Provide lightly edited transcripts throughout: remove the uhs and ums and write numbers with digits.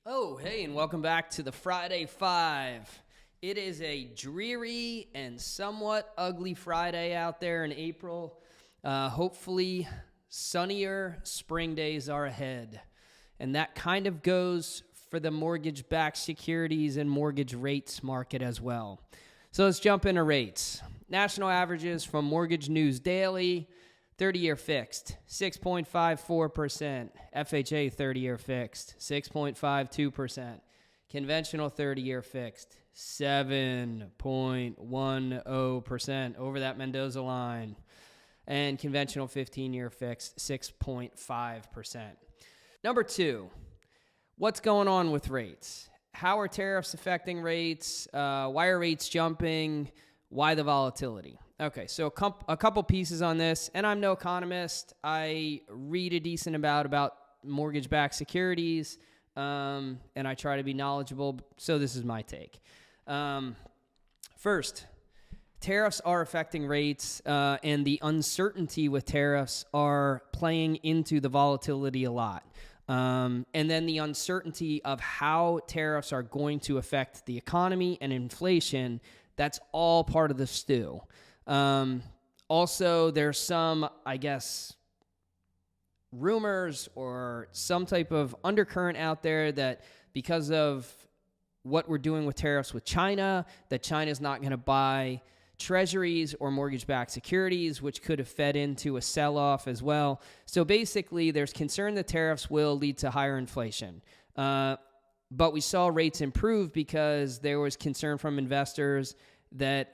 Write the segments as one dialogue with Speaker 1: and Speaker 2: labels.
Speaker 1: Oh, hey, and welcome back to the Friday Five. It is a dreary and somewhat ugly Friday out there in April. Hopefully, sunnier spring days are ahead. And that kind of goes for the mortgage-backed securities and mortgage rates market as well. So let's jump into rates. National averages from Mortgage News Daily. 30-year fixed, 6.54%. FHA 30-year fixed, 6.52%. Conventional 30-year fixed, 7.10% over that Mendoza line. And conventional 15-year fixed, 6.5%. Number two, what's going on with rates? How are tariffs affecting rates? Why are rates jumping? Why the volatility? Okay, so a couple pieces on this, and I'm no economist. I read a decent about mortgage-backed securities, and I try to be knowledgeable, so this is my take. First, tariffs are affecting rates, and the uncertainty with tariffs are playing into the volatility a lot. And then the uncertainty of how tariffs are going to affect the economy and inflation, that's all part of the stew. Also, there's some, rumors or some type of undercurrent out there that because of what we're doing with tariffs with China, that China's not going to buy treasuries or mortgage-backed securities, which could have fed into a sell-off as well. So basically, there's concern that tariffs will lead to higher inflation. But we saw rates improve because there was concern from investors that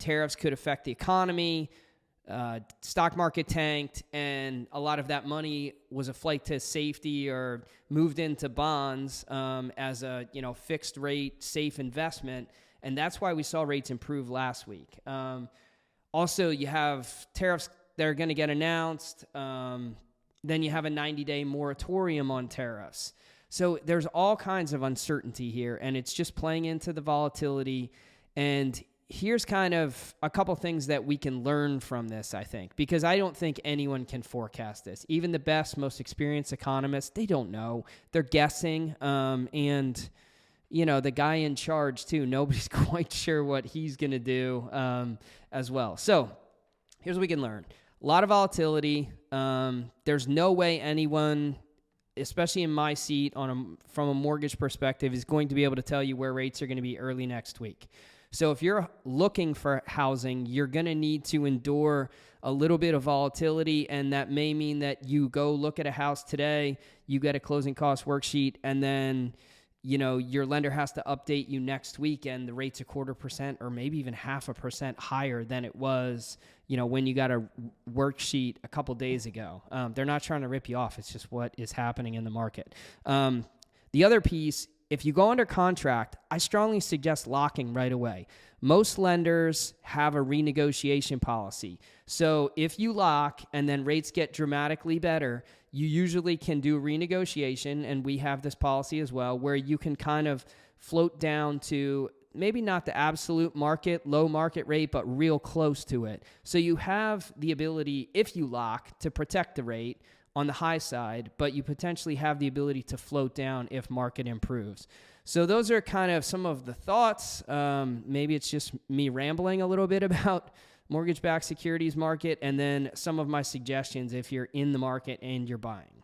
Speaker 1: tariffs could affect the economy, stock market tanked, and a lot of that money was a flight to safety or moved into bonds as a fixed rate, safe investment, and that's why we saw rates improve last week. Also, you have tariffs that are going to get announced. Then you have a 90-day moratorium on tariffs. So there's all kinds of uncertainty here, and it's just playing into the volatility. And here's kind of a couple things that we can learn from this, I think, because I don't think anyone can forecast this. Even the best, most experienced economists, they don't know. They're guessing. And, the guy in charge, too, nobody's quite sure what he's going to do as well. So here's what we can learn. A lot of volatility. There's no way anyone, especially in my seat from a mortgage perspective, is going to be able to tell you where rates are going to be early next week. So if you're looking for housing, you're going to need to endure a little bit of volatility, and that may mean that you go look at a house today, you get a closing cost worksheet, and then your lender has to update you next week, and the rate's 0.25% or maybe even 0.5% higher than it was when you got a worksheet a couple days ago. They're not trying to rip you off. It's just what is happening in the market. The other piece, if you go under contract, I strongly suggest locking right away. Most lenders have a renegotiation policy. So if you lock and then rates get dramatically better, you usually can do renegotiation, and we have this policy as well, where you can kind of float down to maybe not the absolute low market rate, but real close to it. So you have the ability, if you lock, to protect the rate on the high side, but you potentially have the ability to float down if market improves. So those are kind of some of the thoughts. Maybe it's just me rambling a little bit about mortgage-backed securities market, and then some of my suggestions if you're in the market and you're buying.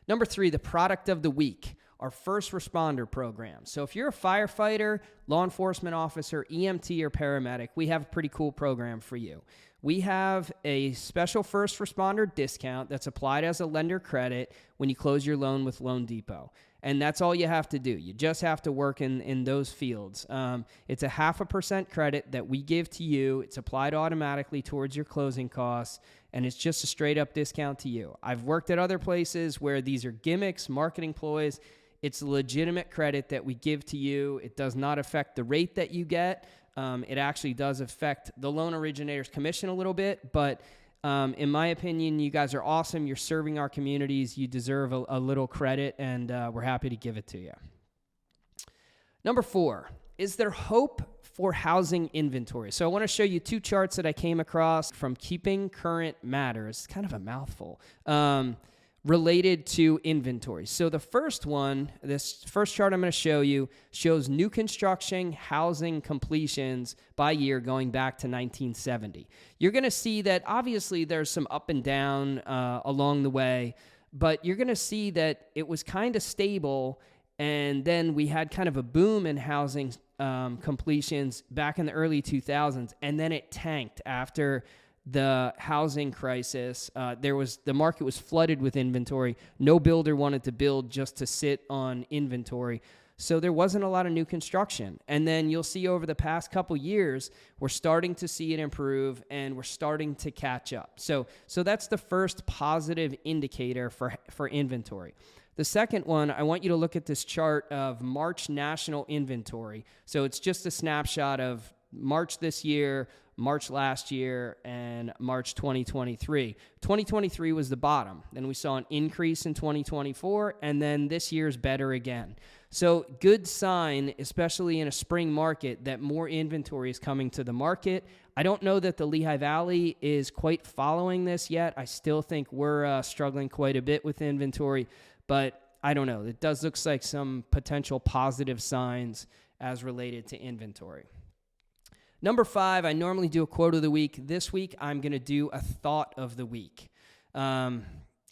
Speaker 1: Number 3, the product of the week, our first responder program. So if you're a firefighter, law enforcement officer, EMT, or paramedic, we have a pretty cool program for you. We have a special first responder discount that's applied as a lender credit when you close your loan with Loan Depot. And that's all you have to do. You just have to work in those fields. It's a 0.5% credit that we give to you. It's applied automatically towards your closing costs, and it's just a straight-up discount to you. I've worked at other places where these are gimmicks, marketing ploys. It's a legitimate credit that we give to you. It does not affect the rate that you get. It actually does affect the loan originator's commission a little bit, but in my opinion, you guys are awesome. You're serving our communities. You deserve a little credit, and we're happy to give it to you. Number 4, is there hope for housing inventory? So I want to show you 2 charts that I came across from Keeping Current Matters. It's kind of a mouthful. related to inventory. So the first one, this first chart I'm going to show you, shows new construction housing completions by year going back to 1970. You're going to see that obviously there's some up and down along the way, but you're going to see that it was kind of stable, and then we had kind of a boom in housing completions back in the early 2000s, and then it tanked after the housing crisis. The market was flooded with inventory. No builder wanted to build just to sit on inventory. So there wasn't a lot of new construction. And then you'll see over the past couple years, we're starting to see it improve and we're starting to catch up. So that's the first positive indicator for inventory. The second one, I want you to look at this chart of March national inventory. So it's just a snapshot of March this year, March last year, and March 2023. 2023 was the bottom. Then we saw an increase in 2024, and then this year's better again. So good sign, especially in a spring market, that more inventory is coming to the market. I don't know that the Lehigh Valley is quite following this yet. I still think we're struggling quite a bit with inventory, but I don't know. It does look like some potential positive signs as related to inventory. Number 5, I normally do a quote of the week. This week, I'm going to do a thought of the week. And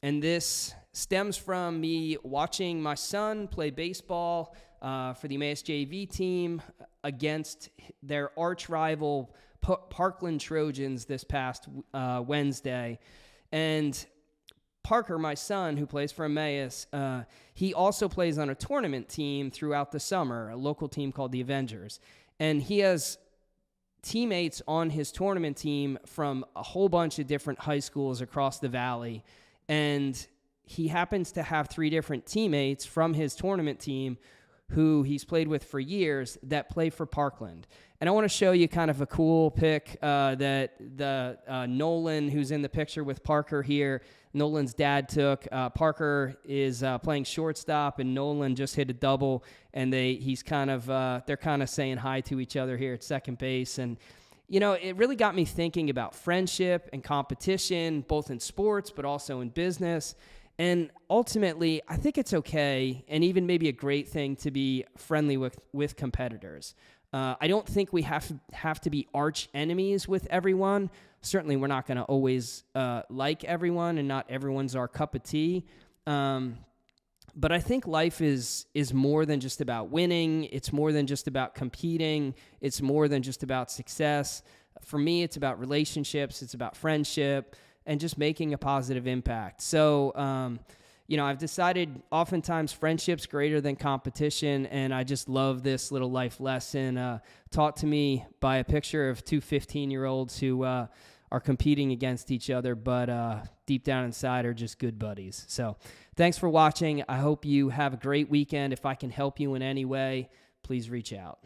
Speaker 1: this stems from me watching my son play baseball for the Emmaus JV team against their arch rival Parkland Trojans this past Wednesday. And Parker, my son, who plays for Emmaus, he also plays on a tournament team throughout the summer, a local team called the Avengers. And he has teammates on his tournament team from a whole bunch of different high schools across the valley, and he happens to have 3 different teammates from his tournament team who he's played with for years that play for Parkland. And I want to show you kind of a cool pic that the Nolan, who's in the picture with Parker here, Nolan's dad took. Parker is playing shortstop, and Nolan just hit a double, and they're kind of saying hi to each other here at second base. And it really got me thinking about friendship and competition, both in sports but also in business. And ultimately, I think it's okay, and even maybe a great thing, to be friendly with competitors. I don't think we have to be arch enemies with everyone. Certainly, we're not going to always like everyone, and not everyone's our cup of tea. But I think life is more than just about winning. It's more than just about competing. It's more than just about success. For me, it's about relationships. It's about friendship and just making a positive impact. So, I've decided oftentimes friendship's greater than competition, and I just love this little life lesson taught to me by a picture of 2 15-year-olds who are competing against each other, but deep down inside are just good buddies. So thanks for watching. I hope you have a great weekend. If I can help you in any way, please reach out.